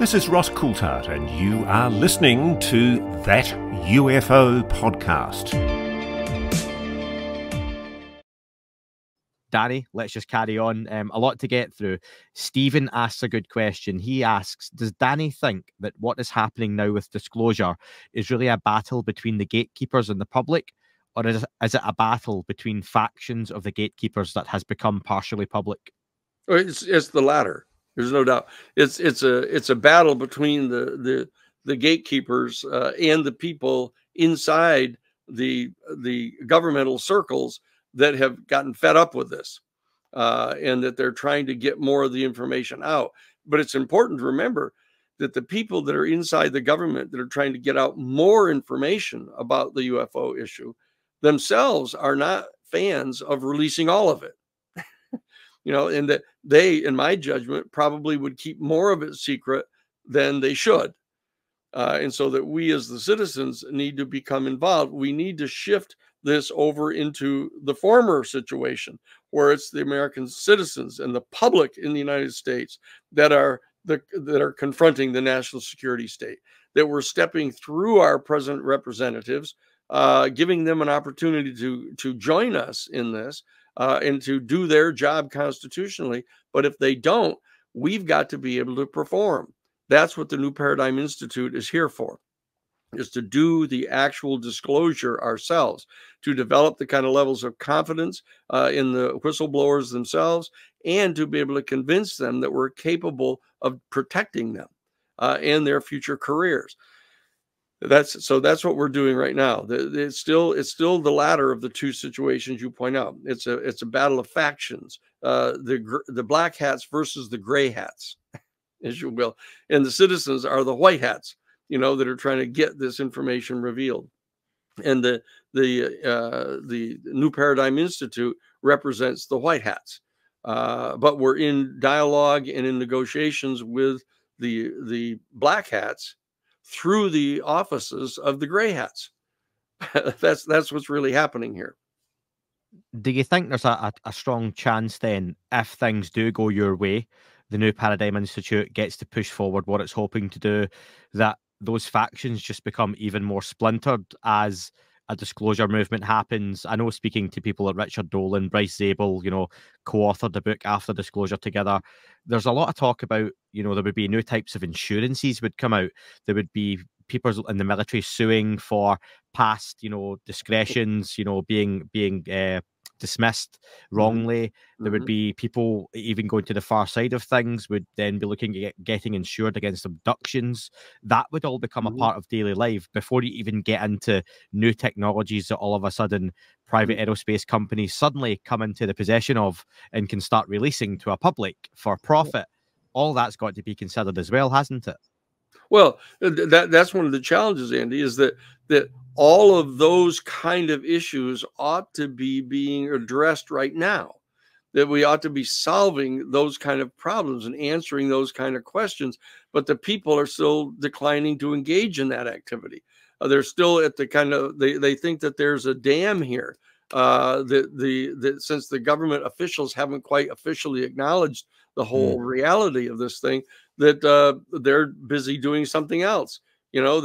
This is Ross Coulthard, and you are listening to That UFO Podcast. Danny, let's just carry on. A lot to get through. Stephen asks a good question. He asks, does Danny think that what is happening now with disclosure is really a battle between the gatekeepers and the public, or is it a battle between factions of the gatekeepers that has become partially public? It's the latter. There's no doubt. It's a battle between the gatekeepers and the people inside the governmental circles that have gotten fed up with this, and that they're trying to get more of the information out. But it's important to remember that the people that are inside the government that are trying to get out more information about the UFO issue themselves are not fans of releasing all of it. You know, and that they, in my judgment, probably would keep more of it secret than they should. And so that we as the citizens need to become involved. We need to shift this over into the former situation where it's the American citizens and the public in the United States that are confronting the national security state, that we're stepping through our present representatives, giving them an opportunity to join us in this, and to do their job constitutionally. But if they don't, we've got to be able to perform. That's what the New Paradigm Institute is here for, is to do the actual disclosure ourselves, to develop the kind of levels of confidence in the whistleblowers themselves, and to be able to convince them that we're capable of protecting them and their future careers. That's what we're doing right now. It's still the latter of the two situations you point out. It's a battle of factions, the black hats versus the gray hats, as you will, and the citizens are the white hats, you know, that are trying to get this information revealed. And the New Paradigm Institute represents the white hats, but we're in dialogue and in negotiations with the black hats through the offices of the gray hats. That's what's really happening here. Do you think there's a strong chance then, if things do go your way, the New Paradigm Institute gets to push forward what it's hoping to do, that those factions just become even more splintered as a disclosure movement happens? I know, speaking to people like Richard Dolan, Bryce Zabel, you know, co-authored the book After Disclosure together. There's a lot of talk about, you know, there would be new types of insurances would come out. There would be people in the military suing for past, you know, discretions, you know, being dismissed wrongly. There would be people even going to the far side of things would then be looking at getting insured against abductions. That would all become a part of daily life before you even get into new technologies that all of a sudden private aerospace companies suddenly come into the possession of and can start releasing to a public for profit. All that's got to be considered as well, hasn't it? Well, that's one of the challenges, Andy, is that all of those kind of issues ought to be being addressed right now, that we ought to be solving those kind of problems and answering those kind of questions. But the people are still declining to engage in that activity. They're still at the kind of, they think that there's a dam here, that since the government officials haven't quite officially acknowledged the whole reality of this thing, that they're busy doing something else. You know,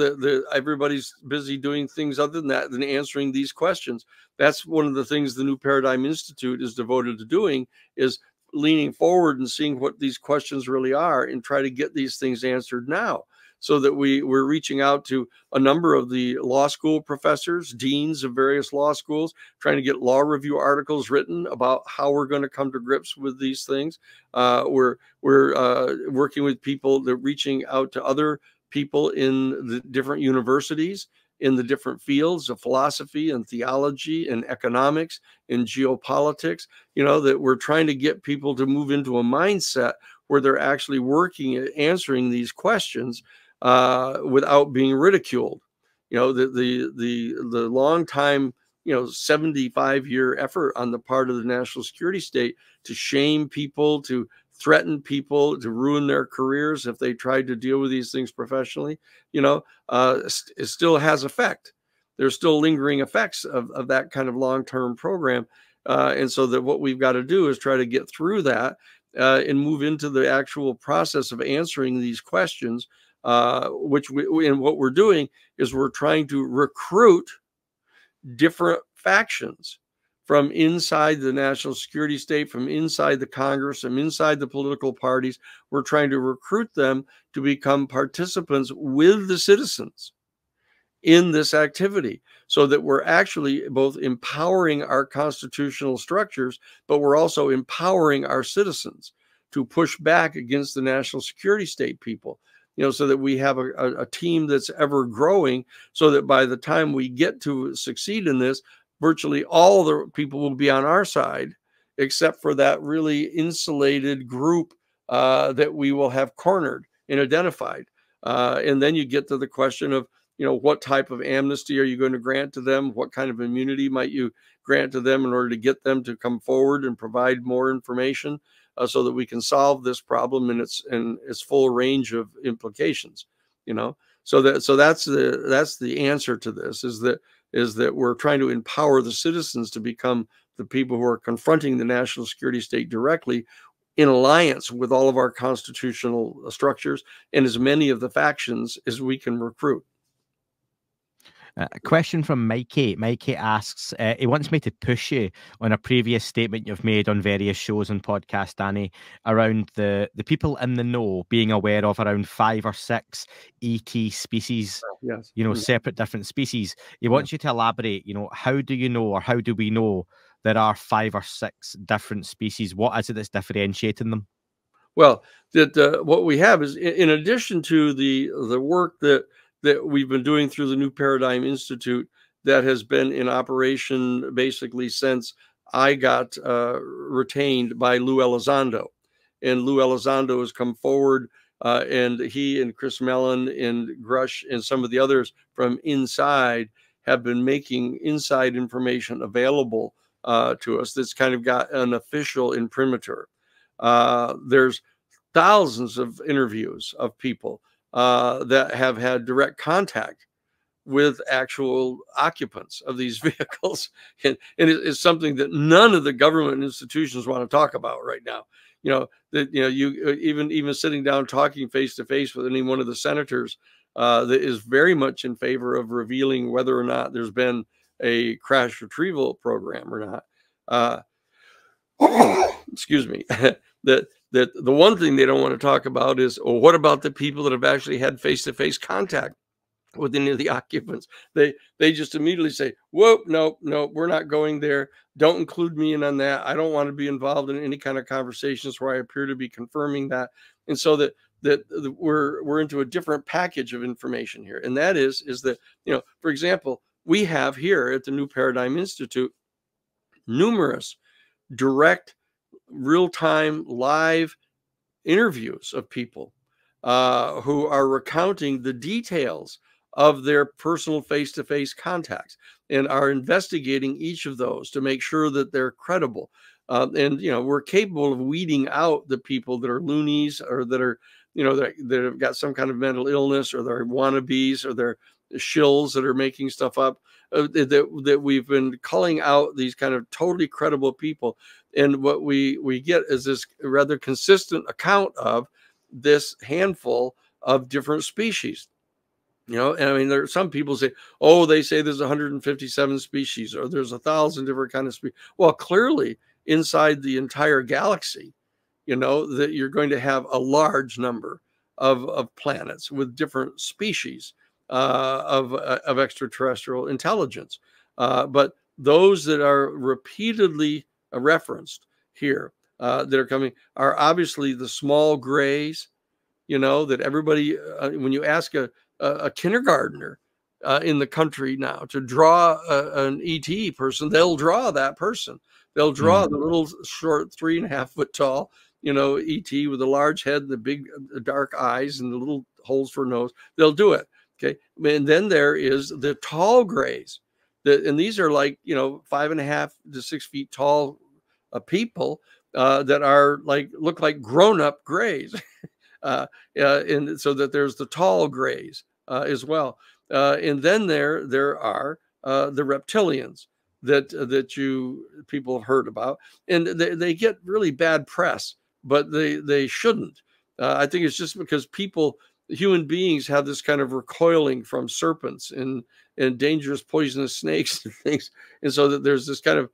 everybody's busy doing things other than that, than answering these questions. That's one of the things the New Paradigm Institute is devoted to doing, is leaning forward and seeing what these questions really are and try to get these things answered now. So that we're reaching out to a number of the law school professors, deans of various law schools, trying to get law review articles written about how we're going to come to grips with these things. We're working with people, that reaching out to other people in the different universities, in the different fields of philosophy and theology and economics and geopolitics, you know, that we're trying to get people to move into a mindset where they're actually working at answering these questions without being ridiculed. You know, the long time, you know, 75-year effort on the part of the national security state to shame people, to threaten people, to ruin their careers if they tried to deal with these things professionally, you know, it still has effect. There's still lingering effects of that kind of long-term program. And so that what we've got to do is try to get through that and move into the actual process of answering these questions, which and what we're doing is we're trying to recruit different factions from inside the national security state, from inside the Congress, from inside the political parties. We're trying to recruit them to become participants with the citizens in this activity, so that we're actually both empowering our constitutional structures, but we're also empowering our citizens to push back against the national security state people, so that we have a team that's ever growing, so that by the time we get to succeed in this, virtually all the people will be on our side, except for that really insulated group that we will have cornered and identified. And then you get to the question of, what type of amnesty are you going to grant to them? What kind of immunity might you grant to them in order to get them to come forward and provide more information, so that we can solve this problem in its full range of implications? So that's the answer to this, is that we're trying to empower the citizens to become the people who are confronting the national security state directly, in alliance with all of our constitutional structures and as many of the factions as we can recruit. A question from Mikey. Mikey asks, he wants me to push you on a previous statement you've made on various shows and podcasts, Danny, around the people in the know being aware of around 5 or 6 ET species, Yes. Separate different species. He wants you to elaborate, how do you know, or how do we know there are 5 or 6 different species? What is it that's differentiating them? Well, what we have is, in addition to the work that we've been doing through the New Paradigm Institute, that has been in operation basically since I got retained by Lou Elizondo. And Lou Elizondo has come forward, and he and Chris Mellon and Grush and some of the others from inside have been making inside information available to us that's kind of got an official imprimatur. There's thousands of interviews of people that have had direct contact with actual occupants of these vehicles, and it's something that none of the government institutions want to talk about right now. You even sitting down talking face to face with any one of the senators that is very much in favor of revealing whether or not there's been a crash retrieval program or not. Excuse me. That the one thing they don't want to talk about is, what about the people that have actually had face-to-face contact with any of the occupants? They just immediately say, whoa, no, we're not going there. Don't include me in on that. I don't want to be involved in any kind of conversations where I appear to be confirming that. And so that we're into a different package of information here. And that is that, for example, we have here at the New Paradigm Institute numerous direct, real-time, live interviews of people who are recounting the details of their personal face-to-face contacts, and are investigating each of those to make sure that they're credible. And we're capable of weeding out the people that are loonies, or that are that have got some kind of mental illness, or they're wannabes, or they're shills that are making stuff up. That we've been culling out these kind of totally credible people, and what we get is this rather consistent account of this handful of different species. And I mean, there are some people say, they say there's 157 species, or there's 1,000 different kind of species. Well, clearly inside the entire galaxy, that you're going to have a large number of planets with different species of extraterrestrial intelligence. But those that are repeatedly referenced here that are coming are obviously the small grays, that everybody, when you ask a kindergartner in the country now to draw an ET person, they'll draw that person. They'll draw the little short 3.5 foot tall, ET with a large head, the big dark eyes, and the little holes for nose. They'll do it. Okay. And then there is the tall grays, and these are like, 5.5 to 6 feet tall people that are look like grown-up grays. And so that there's the tall grays as well. And then there are the reptilians that people have heard about, and they get really bad press but they shouldn't. I think it's just because human beings have this kind of recoiling from serpents and dangerous poisonous snakes and things, and so that there's this kind of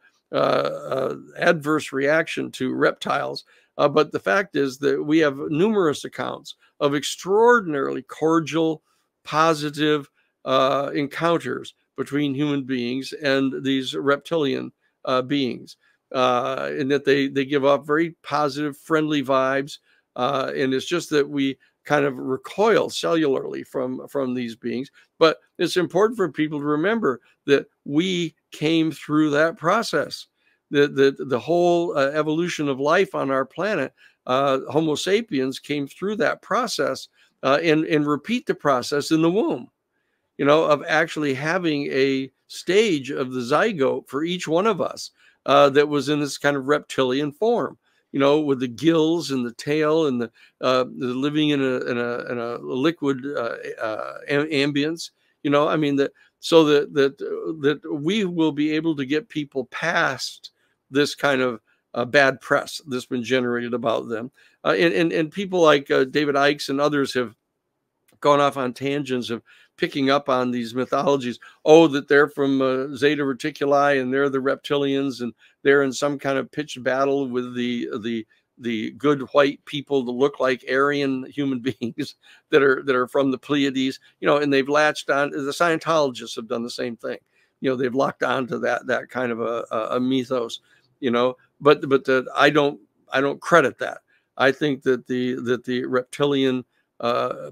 adverse reaction to reptiles. But the fact is that we have numerous accounts of extraordinarily cordial, positive encounters between human beings and these reptilian beings, and that they give off very positive, friendly vibes. And it's just that we kind of recoil cellularly from these beings. But it's important for people to remember that we came through that process. The whole evolution of life on our planet, Homo sapiens came through that process, and repeat the process in the womb, of actually having a stage of the zygote for each one of us that was in this kind of reptilian form, with the gills and the tail and the living in a liquid ambience, I mean, so that we will be able to get people past this kind of bad press that's been generated about them. And people like David Icke and others have gone off on tangents of picking up on these mythologies. Oh, that they're from Zeta Reticuli and they're the reptilians and they're in some kind of pitched battle with the good white people that look like Aryan human beings that are from the Pleiades, and they've latched on. The Scientologists have done the same thing. They've locked on to that kind of a mythos, but I don't credit that. I think that the reptilian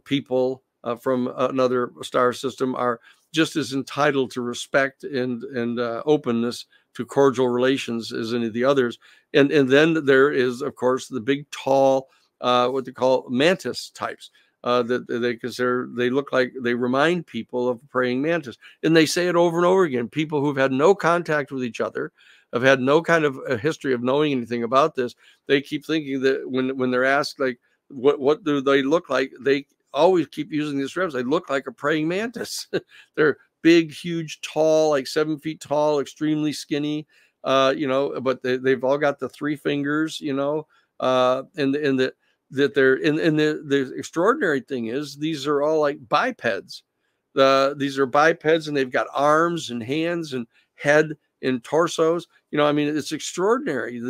people from another star system are just as entitled to respect and openness to cordial relations as any of the others. And then there is, of course, the big, tall, what they call mantis types, that they look like, they remind people of a praying mantis. And they say it over and over again. People who've had no contact with each other, have had no kind of a history of knowing anything about this, they keep thinking that when they're asked, like, what do they look like? They always keep using this reference. They look like a praying mantis. They're big, huge, tall, like 7 feet tall, extremely skinny, but they've all got the 3 fingers, and that they're, and the extraordinary thing is these are all like bipeds. These are bipeds, and they've got arms and hands and head and torsos. I mean, it's extraordinary.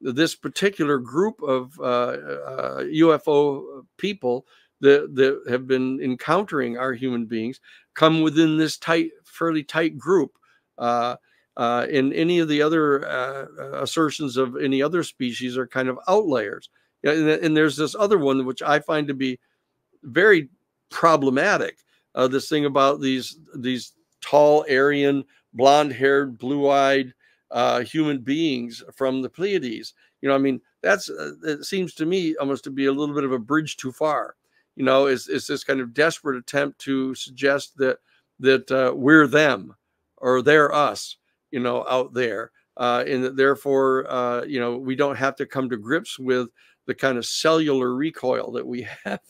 This particular group of UFO people that have been encountering our human beings come within this fairly tight group. And any of the other assertions of any other species are kind of outliers. And there's this other one which I find to be very problematic. This thing about these tall, Aryan, blonde-haired, blue-eyed human beings from the Pleiades. I mean, it seems to me almost to be a little bit of a bridge too far. It's this kind of desperate attempt to suggest that we're them or they're us, out there, and that therefore, we don't have to come to grips with the kind of cellular recoil that we have,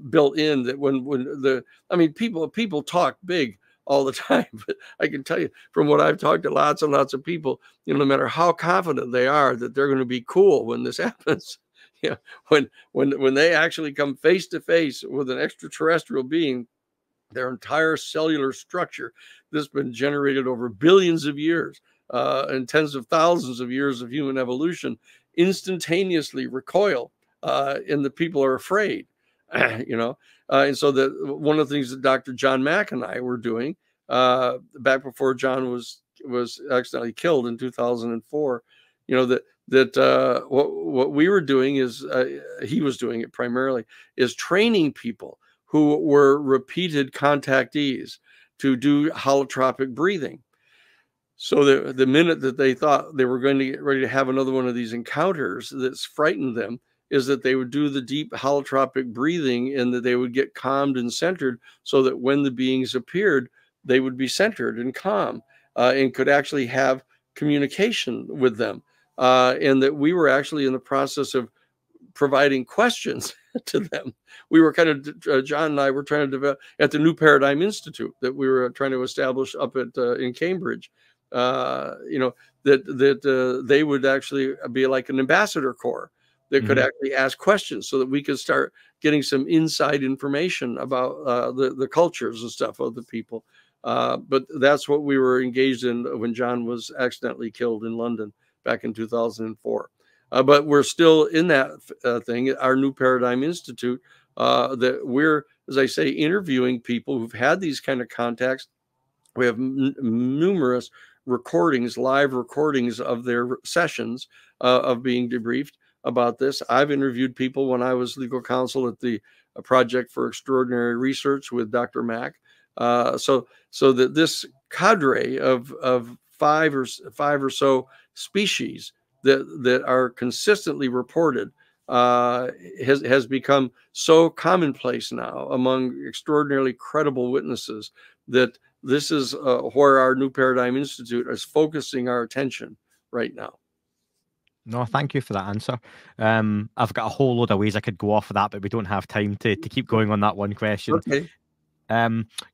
built in. That I mean, people talk big all the time, but I can tell you from what I've talked to lots and lots of people, no matter how confident they are that they're going to be cool when this happens, when they actually come face to face with an extraterrestrial being, their entire cellular structure that's been generated over billions of years and tens of thousands of years of human evolution instantaneously recoil, and the people are afraid. And so that one of the things that Dr. John Mack and I were doing back before John was accidentally killed in 2004, what we were doing is he was doing it primarily, is training people who were repeated contactees to do holotropic breathing. So the minute that they thought they were going to get ready to have another one of these encounters that's frightened them, is that they would do the deep holotropic breathing, and that they would get calmed and centered, so that when the beings appeared, they would be centered and calm, and could actually have communication with them. And that we were actually in the process of providing questions to them. We were kind of, John and I were trying to develop at the New Paradigm Institute that we were trying to establish up in Cambridge. you know, that they would actually be like an ambassador corps that could actually ask questions so that we could start getting some inside information about the cultures and stuff of the people. But that's what we were engaged in when John was accidentally killed in London back in 2004. But we're still in that thing, our New Paradigm Institute, that we're, as I say, interviewing people who've had these kind of contacts. We have numerous recordings, live recordings of their sessions of being debriefed about this. I've interviewed people when I was legal counsel at the Project for Extraordinary Research with Dr. Mack. So that this cadre of five or so species that are consistently reported has become so commonplace now among extraordinarily credible witnesses that this is where our New Paradigm Institute is focusing our attention right now. No, thank you for that answer. I've got a whole load of ways I could go off of that, but we don't have time to keep going on that one question. Okay.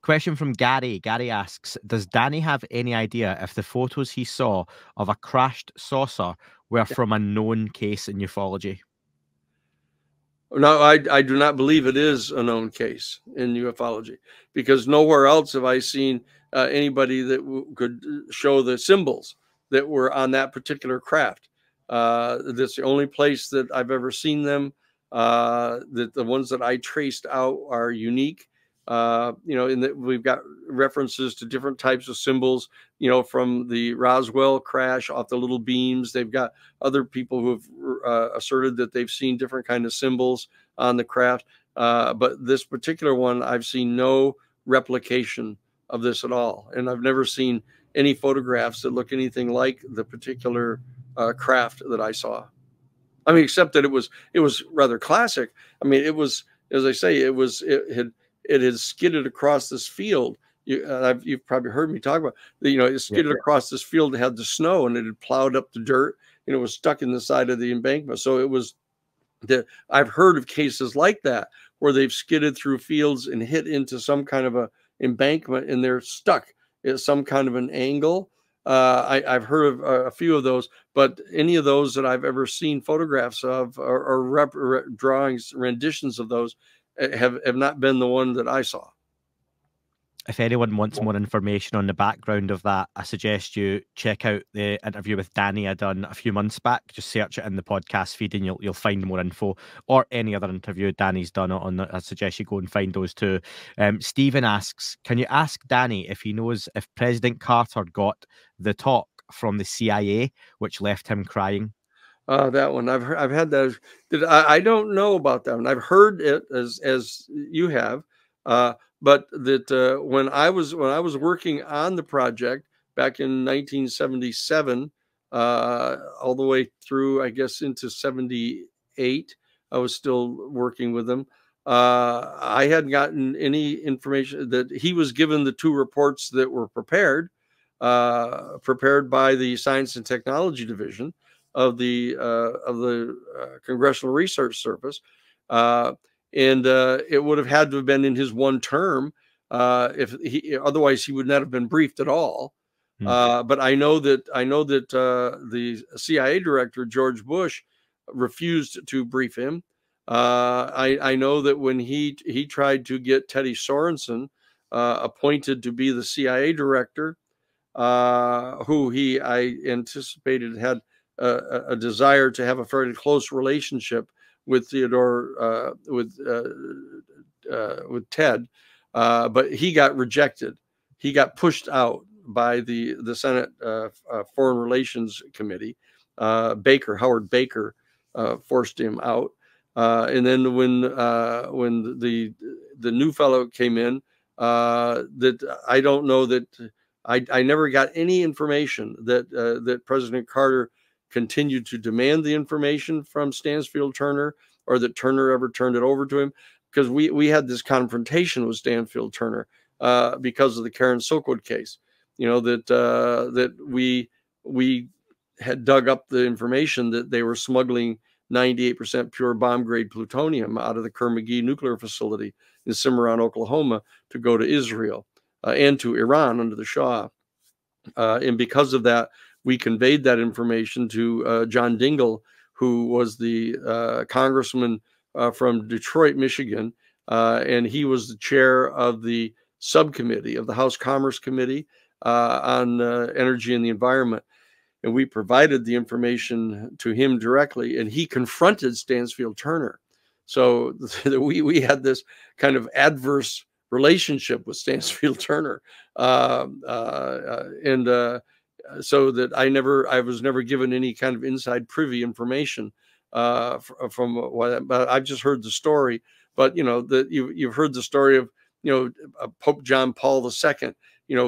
Question from Gary. Gary asks, does Danny have any idea if the photos he saw of a crashed saucer were from a known case in ufology? No, I do not believe it is a known case in ufology, because nowhere else have I seen anybody that could show the symbols that were on that particular craft. That's the only place that I've ever seen them. That the ones that I traced out are unique. You know, in that we've got references to different types of symbols, you know, from the Roswell crash off the little beams. They've got other people who have asserted that they've seen different kind of symbols on the craft. But this particular one, I've seen no replication of this at all. And I've never seen any photographs that look anything like the particular craft that I saw. I mean, except that it was rather classic. I mean, it was, as I say, it had skidded across this field. You've probably heard me talk about, you know, it skidded across this field that had the snow, and it had plowed up the dirt, and it was stuck in the side of the embankment. So it was that I've heard of cases like that where they've skidded through fields and hit into some kind of a embankment, and they're stuck at some kind of an angle. I've heard of a few of those, but any of those that I've ever seen photographs of or drawings, renditions of those have not been the one that I saw. If anyone wants more information on the background of that, I suggest you check out the interview with Danny I done a few months back. Just search it in the podcast feed and you'll find more info, or any other interview Danny's done on. I suggest you go and find those too. Stephen asks, can you ask Danny if he knows if President Carter got the talk from the CIA, which left him crying? That one I've had that. I don't know about that one. I've heard it as you have, but that when I was working on the project back in 1977, all the way through, I guess, into 78, I was still working with them. I hadn't gotten any information that he was given the two reports that were prepared by the Science and Technology Division of the Congressional Research Service, and it would have had to have been in his one term. Otherwise he would not have been briefed at all. But I know that the CIA director George Bush refused to brief him. I know that when he tried to get Teddy Sorensen appointed to be the CIA director, who I anticipated had a desire to have a fairly close relationship with Theodore, with Ted, but he got rejected. He got pushed out by the Senate Foreign Relations Committee. Howard Baker, forced him out. And then when the new fellow came in, that I don't know that I never got any information that President Carter continued to demand the information from Stansfield Turner, or that Turner ever turned it over to him, because we had this confrontation with Stansfield Turner because of the Karen Silkwood case. You know, that we had dug up the information that they were smuggling 98% pure bomb grade plutonium out of the Kerr-McGee nuclear facility in Cimarron, Oklahoma, to go to Israel and to Iran under the Shah. And because of that, we conveyed that information to John Dingell, who was the congressman from Detroit, Michigan, and he was the chair of the subcommittee of the House Commerce Committee on energy and the environment. And we provided the information to him directly, and he confronted Stansfield Turner. So we had this kind of adverse relationship with Stansfield Turner, so that I was never given any kind of inside privy information from what. But I've just heard the story. But you've heard the story of Pope John Paul II,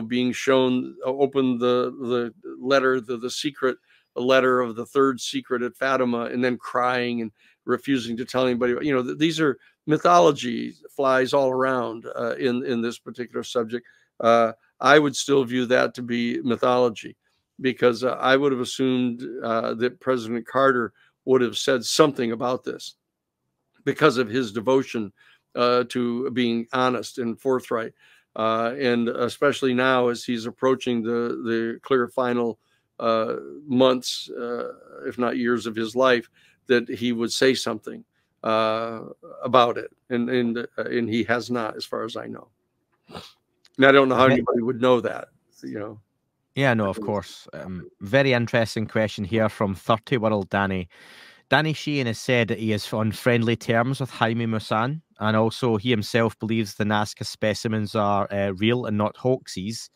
being shown open the letter, the secret letter of the third secret at Fatima, and then crying and refusing to tell anybody. These are mythology flies all around in this particular subject. I would still view that to be mythology, because I would have assumed that President Carter would have said something about this because of his devotion to being honest and forthright. And especially now, as he's approaching the clear final months, if not years of his life, that he would say something about it. And he has not, as far as I know. And I don't know how anybody would know that, Yeah, no, of course. Very interesting question here from 30 World Danny. Danny Sheehan has said that he is on friendly terms with Jaime Maussan, and also he himself believes the Nazca specimens are real and not hoaxes.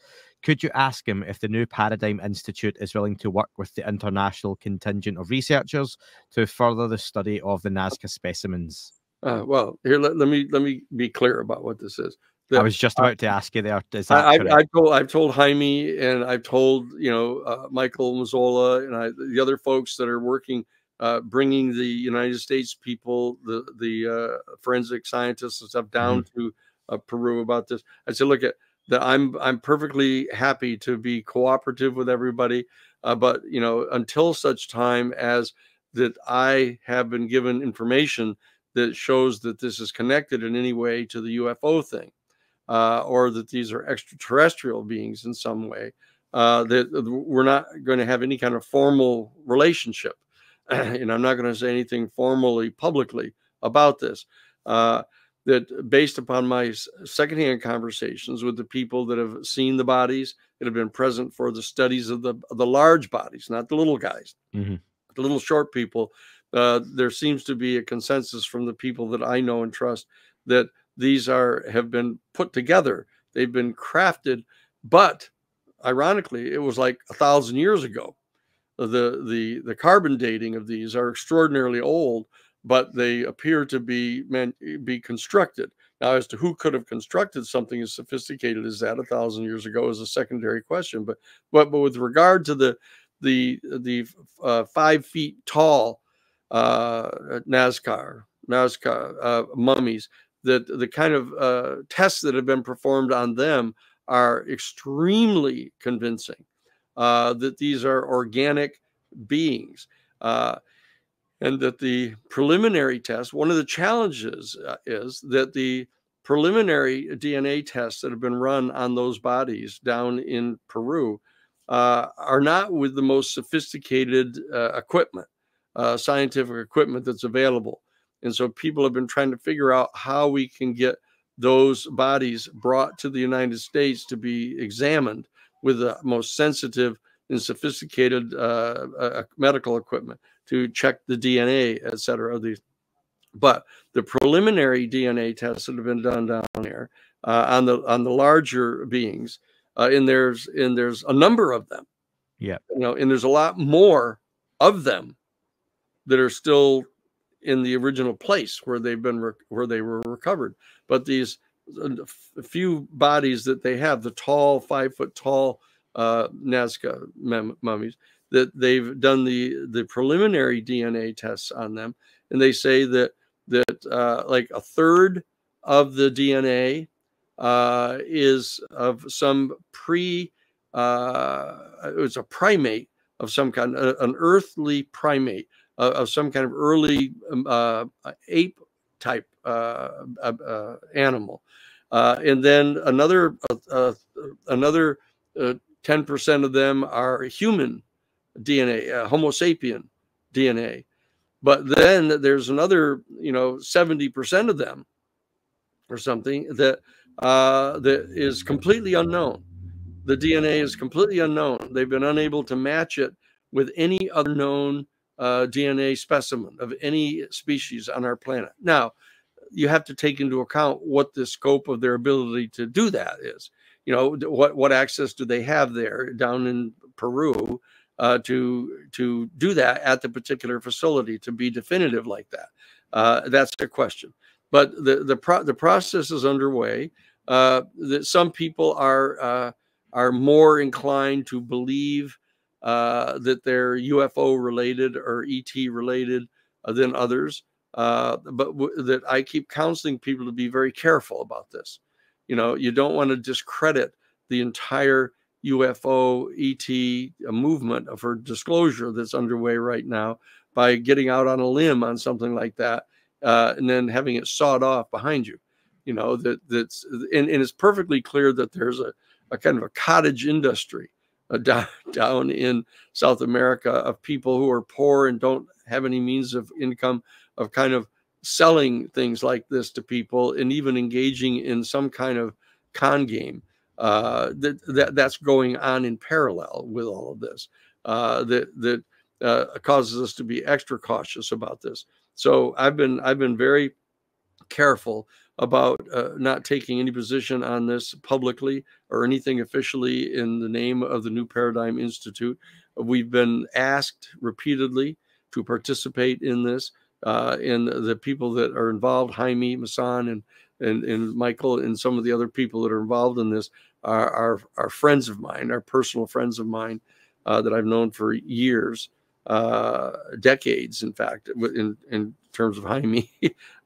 Could you ask him if the New Paradigm Institute is willing to work with the international contingent of researchers to further the study of the Nazca specimens? Well, here, let me be clear about what this is. I was just about to ask you there. Is that correct? I've told Jaime, and I've told Michael Mazzola and the other folks that are working, bringing the United States people, the forensic scientists and stuff down to Peru about this. I said, look, I'm perfectly happy to be cooperative with everybody, but until such time as that I have been given information that shows that this is connected in any way to the UFO thing. Or that these are extraterrestrial beings in some way, that we're not going to have any kind of formal relationship. And I'm not going to say anything formally publicly about this. That based upon my secondhand conversations with the people that have seen the bodies, that have been present for the studies of the large bodies, not the little guys, the little short people, there seems to be a consensus from the people that I know and trust that these have been put together. They've been crafted, but ironically, it was like 1,000 years ago. The carbon dating of these are extraordinarily old, but they appear to be constructed. Now, as to who could have constructed something as sophisticated as that 1,000 years ago is a secondary question. But with regard to the 5 feet tall Nazca mummies, that the kind of tests that have been performed on them are extremely convincing, that these are organic beings, and that the preliminary test, one of the challenges is that the preliminary DNA tests that have been run on those bodies down in Peru are not with the most sophisticated equipment, scientific equipment that's available. And so people have been trying to figure out how we can get those bodies brought to the United States to be examined with the most sensitive and sophisticated medical equipment to check the DNA, et cetera, of these. But the preliminary DNA tests that have been done down there on the larger beings, and there's a number of them. Yeah. And there's a lot more of them that are still in the original place where they were recovered. But these few bodies that they have, the tall, 5 foot tall Nazca mummies, that they've done the preliminary DNA tests on them, and they say that like a third of the DNA is of some it's a primate of some kind, an earthly primate of some kind of early ape type animal, and then another 10% of them are human DNA, Homo sapien DNA. But then there's another, 70% of them or something that that is completely unknown. The DNA is completely unknown. They've been unable to match it with any other known DNA specimen of any species on our planet. Now, you have to take into account what the scope of their ability to do that is. What access do they have there down in Peru to do that at the particular facility, to be definitive like that? That's a question. But the process is underway. That some people are more inclined to believe that they're UFO related or ET related than others. But that I keep counseling people to be very careful about this. You don't want to discredit the entire UFO ET movement for disclosure that's underway right now by getting out on a limb on something like that, and then having it sawed off behind you. That's and it's perfectly clear that there's a kind of a cottage industry down in South America of people who are poor and don't have any means of income, of kind of selling things like this to people and even engaging in some kind of con game that's going on in parallel with all of this, that causes us to be extra cautious about this. So I've been very careful about not taking any position on this publicly or anything officially in the name of the New Paradigm Institute. We've been asked repeatedly to participate in this, and the people that are involved, Jaime Masan and Michael and some of the other people that are involved in this are friends of mine, are personal friends of mine that I've known for years, decades, in fact, in terms of Jaime.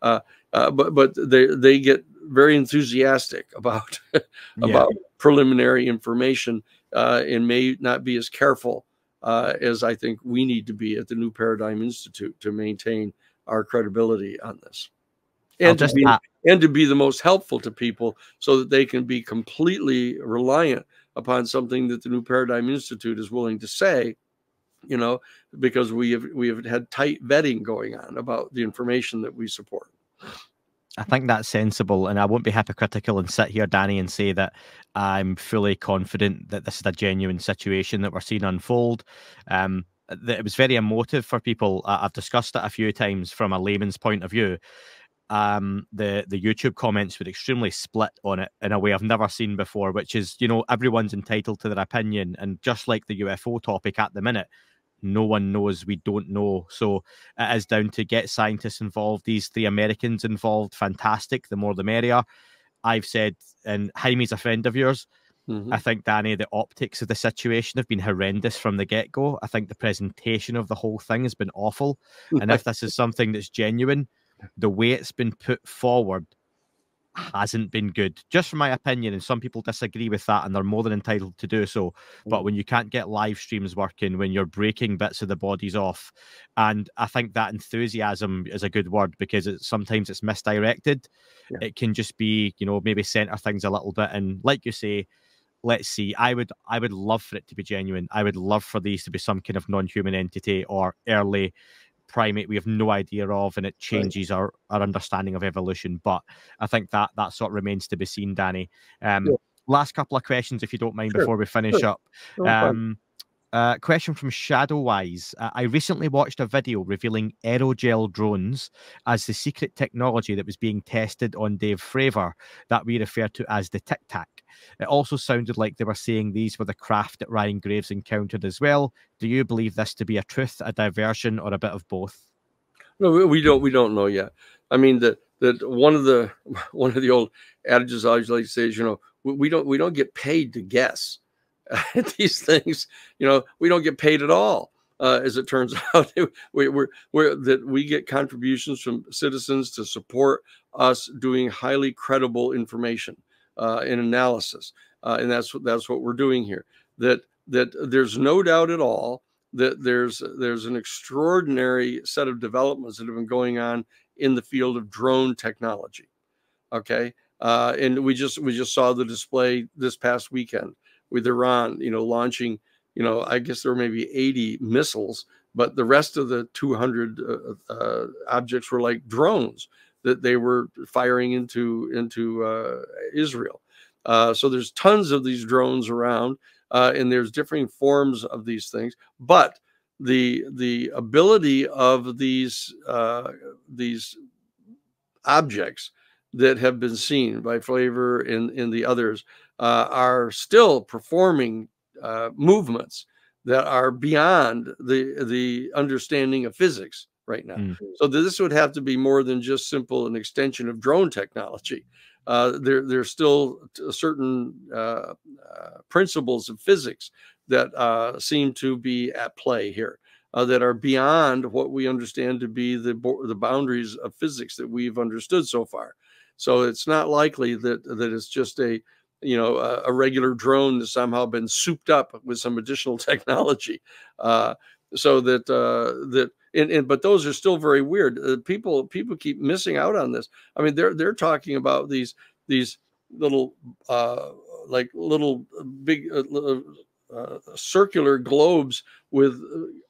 But they get very enthusiastic about about preliminary information and may not be as careful as I think we need to be at the New Paradigm Institute to maintain our credibility on this, and to be the most helpful to people so that they can be completely reliant upon something that the New Paradigm Institute is willing to say, because we have had tight vetting going on about the information that we support. I think that's sensible, and I won't be hypocritical and sit here, Danny, and say that I'm fully confident that this is a genuine situation that we're seeing unfold. That it was very emotive for people. I've discussed it a few times from a layman's point of view. The YouTube comments were extremely split on it in a way I've never seen before, which is, everyone's entitled to their opinion, and just like the UFO topic at the minute, no one knows, we don't know. So it is down to get scientists involved, these three Americans involved. Fantastic, the more the merrier. I've said, and Jaime's a friend of yours, I think, Danny, the optics of the situation have been horrendous from the get-go. I think the presentation of the whole thing has been awful. And if this is something that's genuine, the way it's been put forward hasn't been good, just from my opinion, and some people disagree with that, and they're more than entitled to do so. But when you can't get live streams working, when you're breaking bits of the bodies off, and I think that enthusiasm is a good word, because sometimes it's misdirected. It can just be, maybe center things a little bit, and like you say, let's see. I would love for it to be genuine. I would love for these to be some kind of non-human entity or early primate we have no idea of, and it changes our understanding of evolution. But I think that sort of remains to be seen, Danny. Last couple of questions, if you don't mind, before we finish up. Question from Shadowwise. I recently watched a video revealing aerogel drones as the secret technology that was being tested on Dave Fravor, that we refer to as the Tic Tac. It also sounded like they were saying these were the craft that Ryan Graves encountered as well. Do you believe this to be a truth, a diversion, or a bit of both? No, we don't know yet. I mean, that one of the old adages I always like to say is, we don't get paid to guess these things. We don't get paid at all. As it turns out, we get contributions from citizens to support us doing highly credible information and analysis, and that's what we're doing here. That there's no doubt at all that there's an extraordinary set of developments that have been going on in the field of drone technology. Okay, and we just saw the display this past weekend with Iran, launching, I guess there were maybe 80 missiles, but the rest of the 200 objects were like drones that they were firing into Israel. So there's tons of these drones around, and there's differing forms of these things. But the ability of these objects that have been seen by Flavor and the others are still performing movements that are beyond the understanding of physics right now. So this would have to be more than just simple an extension of drone technology. There's still certain principles of physics that seem to be at play here, that are beyond what we understand to be the boundaries of physics that we've understood so far. So it's not likely that it's just a regular drone that's somehow been souped up with some additional technology. So that but those are still very weird. People keep missing out on this. I mean, they're talking about these little like little big circular globes with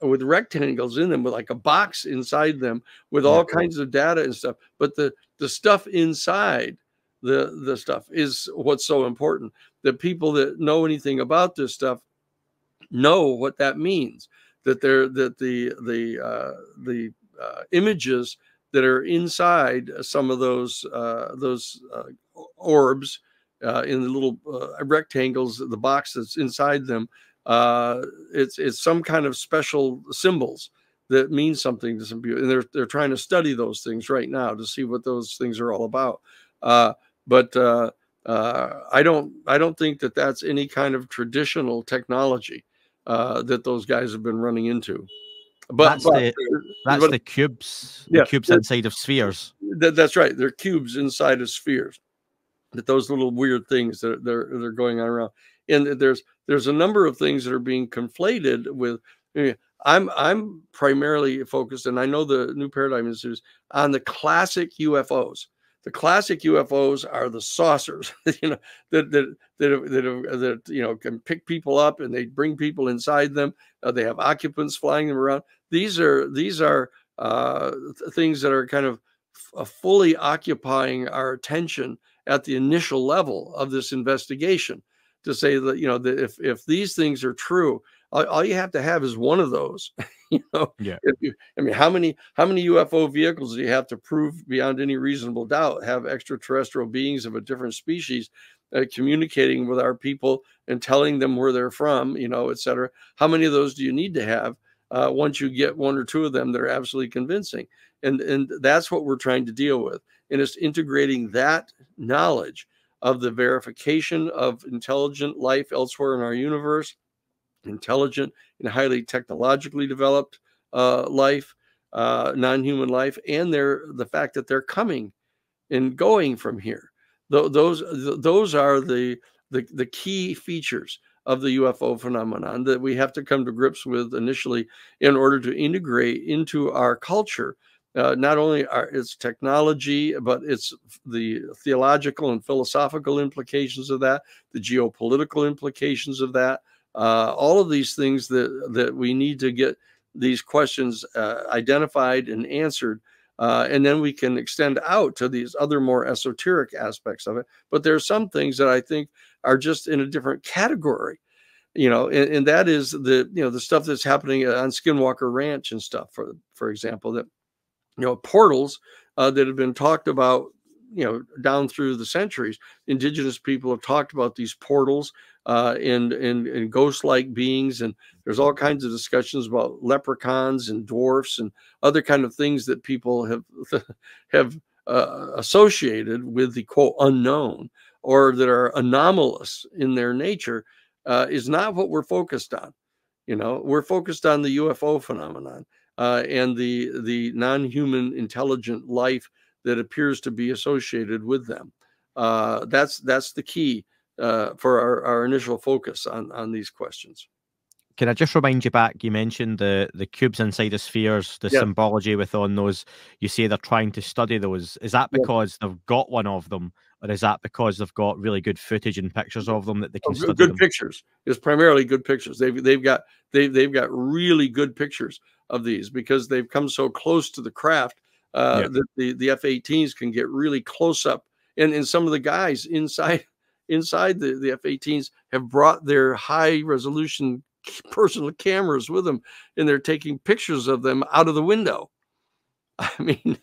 rectangles in them, with like a box inside them with all kinds of data and stuff. But the stuff inside the stuff is what's so important. The people that know anything about this stuff know what that means. That the images that are inside some of those orbs in the little rectangles, the box that's inside them, it's some kind of special symbols that mean something to some people, and they're trying to study those things right now to see what those things are all about. But I don't think that that's any kind of traditional technology that those guys have been running into. But that's the cubes, the cubes inside of spheres. That's right. They're cubes inside of spheres. That those little weird things that they're going on around, and there's a number of things that are being conflated with. I'm primarily focused, and I know the New Paradigm Institute, on the classic UFOs. The classic UFOs are the saucers, that can pick people up and they bring people inside them. They have occupants flying them around. These are things that are kind of fully occupying our attention at the initial level of this investigation. To say that that if these things are true, all you have to have is one of those. I mean, how many UFO vehicles do you have to prove beyond any reasonable doubt have extraterrestrial beings of a different species communicating with our people and telling them where they're from, et cetera? How many of those do you need to have once you get one or two of them that are absolutely convincing? And that's what we're trying to deal with. And it's integrating that knowledge of the verification of intelligent life elsewhere in our universe, intelligent and highly technologically developed life, non-human life, and the fact that they're coming and going from here. Those are the key features of the UFO phenomenon that we have to come to grips with initially in order to integrate into our culture. Not only its technology, but it's the theological and philosophical implications of that, the geopolitical implications of that, all of these things that we need to get these questions identified and answered, and then we can extend out to these other more esoteric aspects of it. But there are some things that I think are just in a different category. And that is the stuff that's happening on Skinwalker Ranch and stuff, for example, that portals that have been talked about, down through the centuries. Indigenous people have talked about these portals and ghost-like beings, and there's all kinds of discussions about leprechauns and dwarfs and other kind of things that people have associated with the quote unknown, or that are anomalous in their nature, is not what we're focused on. We're focused on the UFO phenomenon. And the non-human intelligent life that appears to be associated with them. That's the key for our initial focus on these questions. Can I just remind you back? You mentioned the cubes inside the spheres, the Yeah. symbology within those. You say they're trying to study those. Is that Yeah. because they've got one of them, or is that because they've got really good footage and pictures of them that they can study Good them? pictures. It's primarily good pictures. They've got really good pictures of these because they've come so close to the craft Yeah. that the F-18s can get really close up, and some of the guys inside the F-18s have brought their high resolution personal cameras with them, and they're taking pictures of them out of the window. I mean,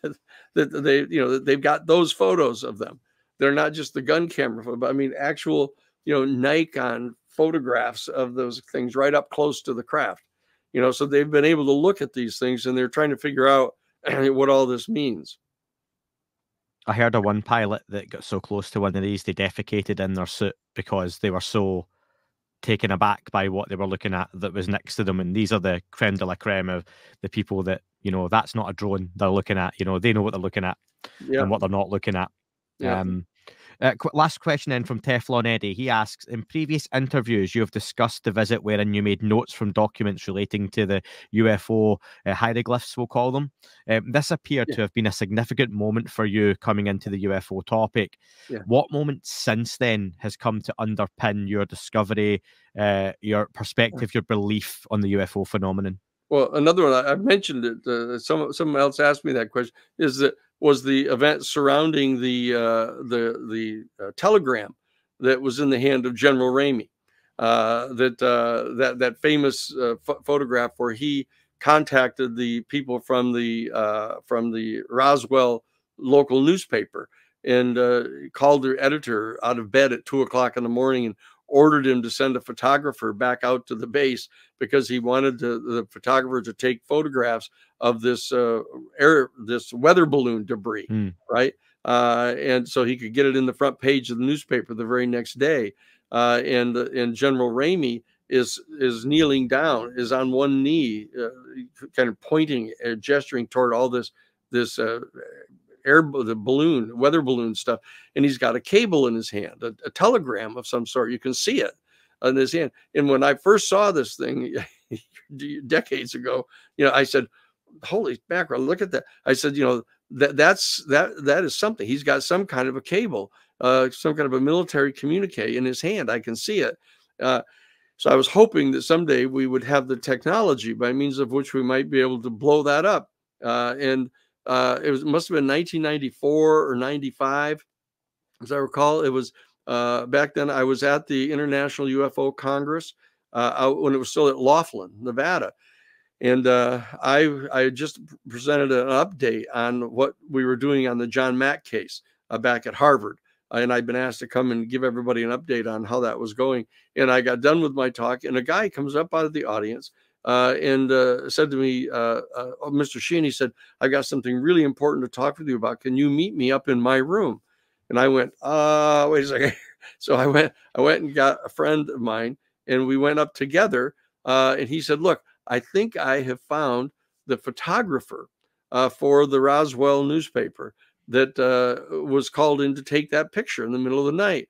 that they've got those photos of them. They're not just the gun camera photo, but I mean actual Nikon photographs of those things right up close to the craft. So they've been able to look at these things and they're trying to figure out what all this means. I heard of one pilot that got so close to one of these they defecated in their suit because they were so taken aback by what they were looking at that was next to them. And these are the creme de la creme of the people that, that's not a drone they're looking at. They know what they're looking at Yeah, and what they're not looking at. yeah. Last question then from Teflon Eddie. He asks, in previous interviews, you have discussed the visit wherein you made notes from documents relating to the UFO hieroglyphs, we'll call them. This appeared to have been a significant moment for you coming into the UFO topic. Yeah. What moment since then has come to underpin your discovery, your perspective, your belief on the UFO phenomenon? Well, another one I've mentioned it. Someone else asked me that question. Was the event surrounding the telegram that was in the hand of General Ramey? That famous photograph where he contacted the people from the Roswell local newspaper and called their editor out of bed at 2 o'clock in the morning and ordered him to send a photographer back out to the base because he wanted the photographer to take photographs of this weather balloon debris, right? And so he could get it in the front page of the newspaper the very next day. And General Ramey is kneeling down, is on one knee, kind of pointing, gesturing toward all this the weather balloon stuff, and he's got a cable in his hand, a telegram of some sort. You can see it in his hand. And when I first saw this thing decades ago, I said, "Holy mackerel! Look at that!" I said, that is something. He's got some kind of a cable, some kind of a military communique in his hand. I can see it. So I was hoping that someday we would have the technology by means of which we might be able to blow that up. It must have been 1994 or 95, as I recall. It was back then. I was at the International UFO Congress when it was still at Laughlin, Nevada, and I just presented an update on what we were doing on the John Mack case back at Harvard. And I'd been asked to come and give everybody an update on how that was going. And I got done with my talk, and a guy comes up out of the audience and said to me, Mr. Sheehan, he said, "I got something really important to talk with you about. Can you meet me up in my room?" And I went, wait a second. So I went and got a friend of mine, and we went up together. And he said, "Look, I think I have found the photographer for the Roswell newspaper that was called in to take that picture in the middle of the night."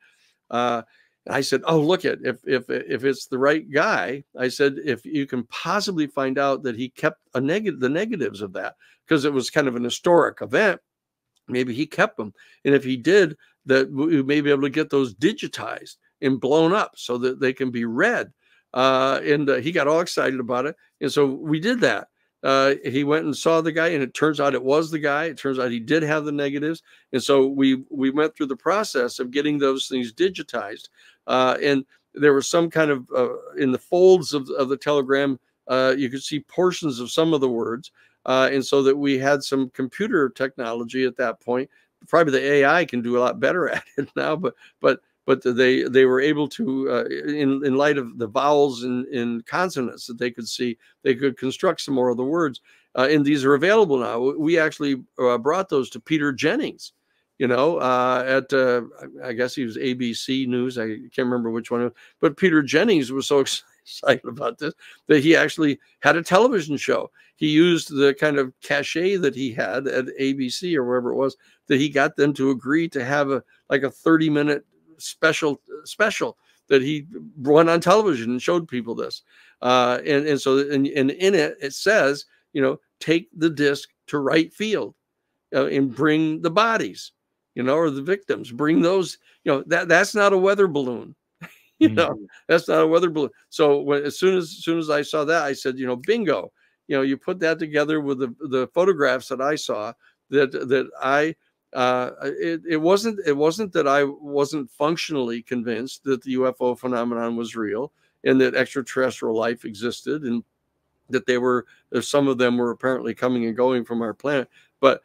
I said, "Oh, look at if it's the right guy." I said, "If you can possibly find out that he kept the negatives of that, because it was kind of an historic event, maybe he kept them, and if he did, that we may be able to get those digitized and blown up so that they can be read." And he got all excited about it, and so we did that. He went and saw the guy, and it turns out it was the guy. It turns out he did have the negatives, and so we went through the process of getting those things digitized. And there was some kind of in the folds of the telegram, you could see portions of some of the words, and so that we had some computer technology at that point. Probably the AI can do a lot better at it now, but they were able to, in light of the vowels and consonants that they could see, they could construct some more of the words. And these are available now. We actually brought those to Peter Jennings, at I guess he was ABC News. I can't remember which one, but Peter Jennings was so excited about this that he actually had a television show. He used the kind of cachet that he had at ABC or wherever it was, that he got them to agree to have a 30-minute special that he went on television and showed people this. And so and in it, it says, you know, take the disc to right field, and bring the bodies, you know, or the victims, bring those, you know, that's not a weather balloon. You know, that's not a weather balloon. So as soon as I saw that, I said, you know, bingo. You know, you put that together with the photographs that I saw, that I it wasn't that I wasn't functionally convinced that the UFO phenomenon was real and that extraterrestrial life existed, and that some of them were apparently coming and going from our planet. But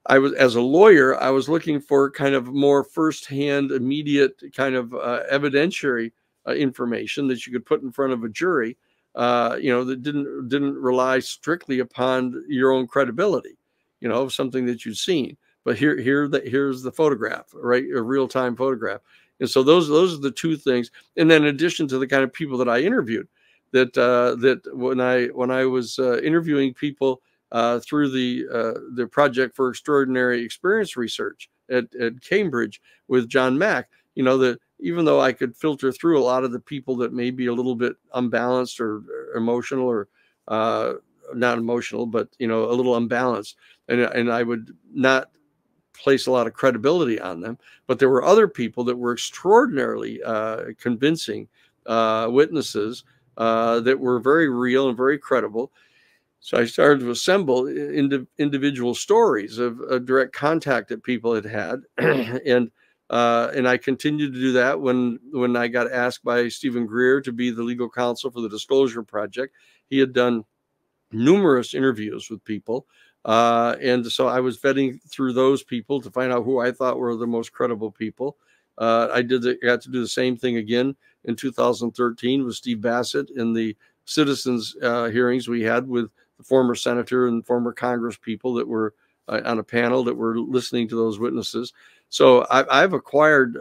I was, as a lawyer, I was looking for kind of more firsthand, immediate kind of evidentiary information that you could put in front of a jury, you know, that didn't rely strictly upon your own credibility, you know, of something that you've seen. But here's the photograph, right? A real-time photograph. And so those are the two things. And then in addition to the kind of people that I interviewed, that when I was interviewing people through the Project for Extraordinary Experience Research at Cambridge with John Mack, you know, that even though I could filter through a lot of the people that may be a little bit unbalanced or emotional, or not emotional, but, you know, a little unbalanced, and I would not place a lot of credibility on them, but there were other people that were extraordinarily convincing witnesses that were very real and very credible. So I started to assemble individual stories of direct contact that people had had, and I continued to do that when I got asked by Stephen Greer to be the legal counsel for the Disclosure Project. He had done numerous interviews with people, and so I was vetting through those people to find out who I thought were the most credible people. I got to do the same thing again in 2013 with Steve Bassett in the citizens hearings we had with the former senator and former Congress people that were on a panel that were listening to those witnesses. So I've acquired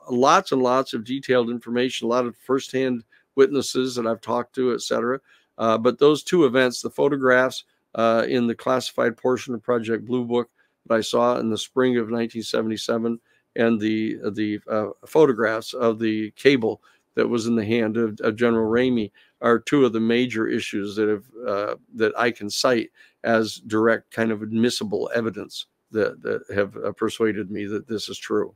lots and lots of detailed information, a lot of firsthand witnesses that I've talked to, et cetera. But those two events, the photographs in the classified portion of Project Blue Book that I saw in the spring of 1977, and the photographs of the cable that was in the hand of General Ramey, are two of the major issues that I can cite as direct kind of admissible evidence that have persuaded me that this is true.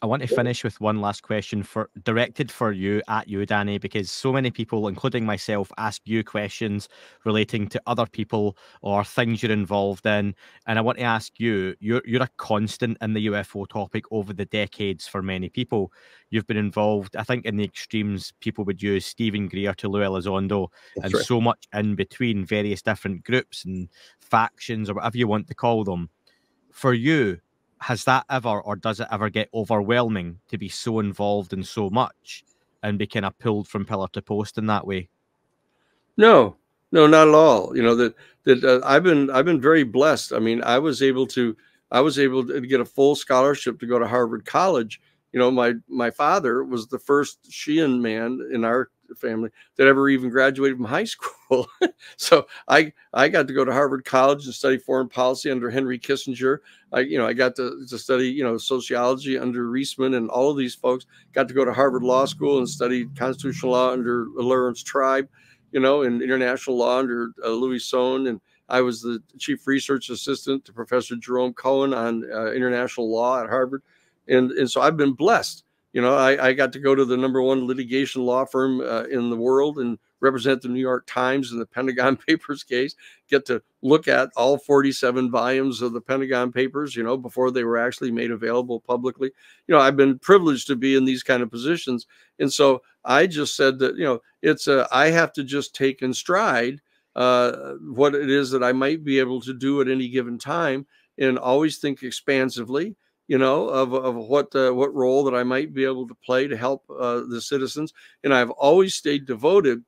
I want to finish with one last question directed for you, Danny, because so many people, including myself, ask you questions relating to other people or things you're involved in. And I want to ask you, you're a constant in the UFO topic over the decades for many people. You've been involved, I think, in the extremes. People would use Stephen Greer to Lou Elizondo, and right, so much in between, various different groups and factions, or whatever you want to call them. For you, has that ever, or does it ever get overwhelming to be so involved in so much and be kind of pulled from pillar to post in that way? No, not at all. You know, that I've been very blessed. I mean, I was able to get a full scholarship to go to Harvard College. You know, my father was the first Sheehan man in our family that ever even graduated from high school. So I got to go to Harvard College and study foreign policy under Henry Kissinger. I got to study, you know, sociology under Reisman and all of these folks. Got to go to Harvard Law School and study constitutional law under Lawrence Tribe, you know, and international law under Louis Sohn. And I was the chief research assistant to Professor Jerome Cohen on international law at Harvard. And so I've been blessed. You know, I got to go to the #1 litigation law firm in the world and represent the New York Times in the Pentagon Papers case, get to look at all 47 volumes of the Pentagon Papers, you know, before they were actually made available publicly. You know, I've been privileged to be in these kind of positions. And so I just said that, you know, I have to just take in stride what it is that I might be able to do at any given time, and always think expansively, you know, of what role that I might be able to play to help the citizens. And I've always stayed devoted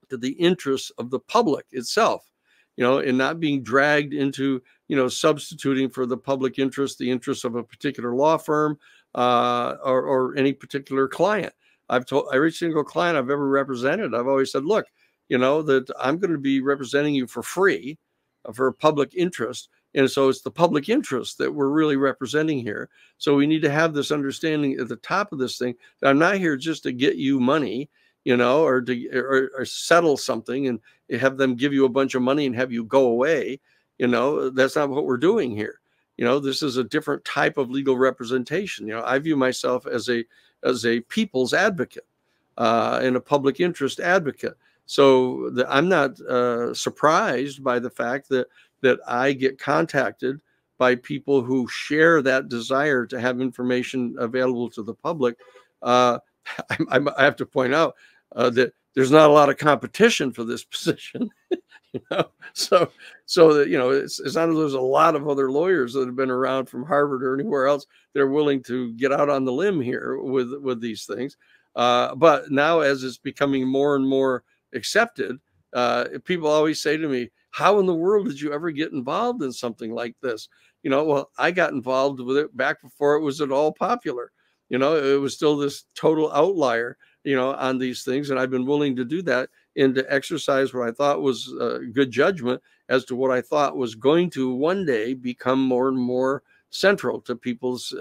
to the interests of the public itself, you know, and not being dragged into, you know, substituting for the public interest, the interests of a particular law firm or any particular client. I've told every single client I've ever represented, I've always said, look, you know, that I'm going to be representing you for free for a public interest. And so it's the public interest that we're really representing here. So we need to have this understanding at the top of this thing that I'm not here just to get you money. or settle something and have them give you a bunch of money and have you go away. That's not what we're doing here. This is a different type of legal representation. I view myself as a people's advocate and a public interest advocate. So I'm not surprised by the fact that I get contacted by people who share that desire to have information available to the public. I have to point out that there's not a lot of competition for this position. So that, it's not as there's a lot of other lawyers that have been around from Harvard or anywhere else that are willing to get out on the limb here with these things. But now, as it's becoming more and more accepted, people always say to me, how in the world did you ever get involved in something like this? Well, I got involved with it back before it was at all popular. It was still this total outlier, on these things. And I've been willing to do that and to exercise what I thought was good judgment as to what I thought was going to one day become more and more central to people's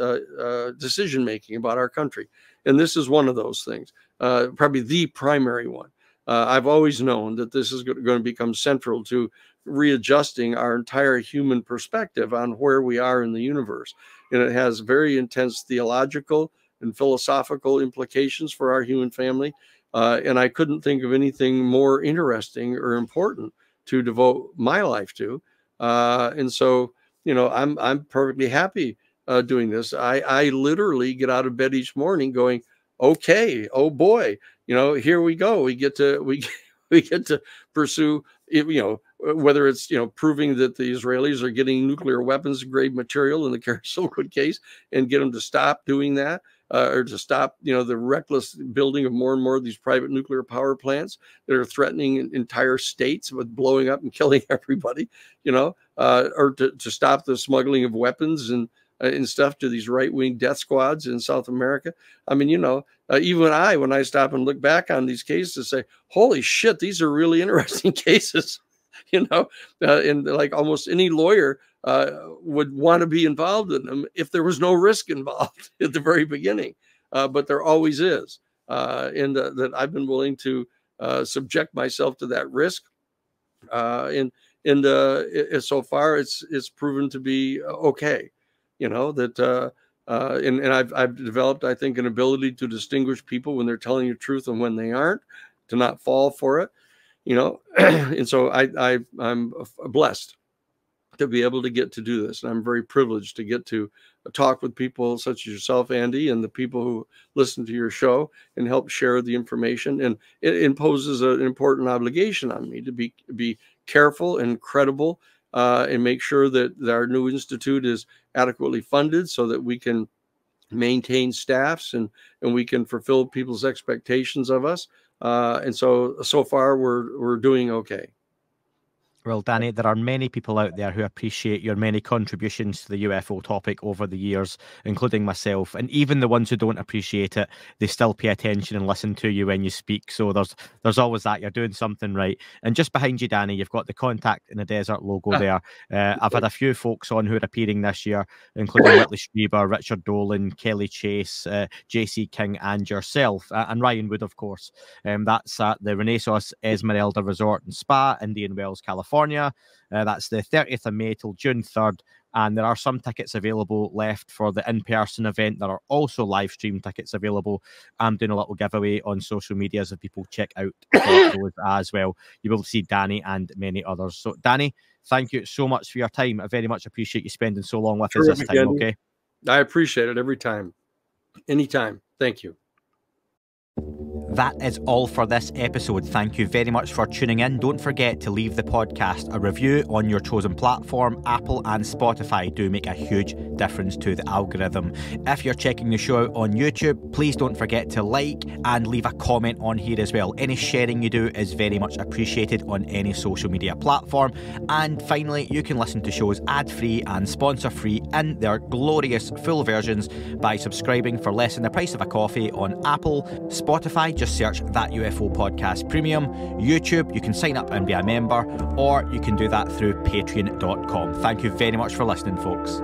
decision-making about our country. And this is one of those things, probably the primary one. I've always known that this is going to become central to readjusting our entire human perspective on where we are in the universe. And it has very intense theological and philosophical implications for our human family. And I couldn't think of anything more interesting or important to devote my life to. And so, I'm perfectly happy doing this. I literally get out of bed each morning going, okay, oh boy, here we go. We get to pursue it, whether it's, proving that the Israelis are getting nuclear weapons grade material in the Kara Silkwood case and get them to stop doing that, or to stop, the reckless building of more and more of these private nuclear power plants that are threatening entire states with blowing up and killing everybody, or to stop the smuggling of weapons and stuff to these right-wing death squads in South America. I mean, even when I stop and look back on these cases, say, holy shit, these are really interesting cases, and like almost any lawyer would want to be involved in them if there was no risk involved at the very beginning. But there always is. And that I've been willing to subject myself to that risk. And so far it's proven to be okay. That and I've developed, I think, an ability to distinguish people when they're telling the truth and when they aren't, to not fall for it, and so I'm blessed to be able to get to do this. And I'm very privileged to get to talk with people such as yourself, Andy, and the people who listen to your show and help share the information. And it imposes an important obligation on me to be careful and credible, and make sure that our new institute is adequately funded so that we can maintain staffs and we can fulfill people's expectations of us. And so far we're doing okay. Well, Danny, there are many people out there who appreciate your many contributions to the UFO topic over the years, including myself. And even the ones who don't appreciate it, they still pay attention and listen to you when you speak. So there's always that. You're doing something right. And just behind you, Danny, you've got the Contact in the Desert logo there. I've had a few folks on who are appearing this year, including Whitley Strieber, Richard Dolan, Kelly Chase, JC King, and yourself, and Ryan Wood, of course. That's at the Renaissance Esmeralda Resort and Spa, Indian Wells, California. That's the 30th of May till June 3rd. And there are some tickets available left for the in-person event. There are also live stream tickets available. I'm doing a little giveaway on social media so people check out those as well. You'll be able to see Danny and many others. So, Danny, thank you so much for your time. I very much appreciate you spending so long with us this time, okay? I appreciate it every time. Anytime. Thank you. That is all for this episode. Thank you very much for tuning in. Don't forget to leave the podcast a review on your chosen platform. Apple and Spotify do make a huge difference to the algorithm. If you're checking the show out on YouTube, please don't forget to like and leave a comment on here as well. Any sharing you do is very much appreciated on any social media platform. And finally, you can listen to shows ad-free and sponsor-free in their glorious full versions by subscribing for less than the price of a coffee on Apple, Spotify, just search That UFO Podcast Premium. YouTube, you can sign up and be a member, or you can do that through patreon.com. Thank you very much for listening, folks.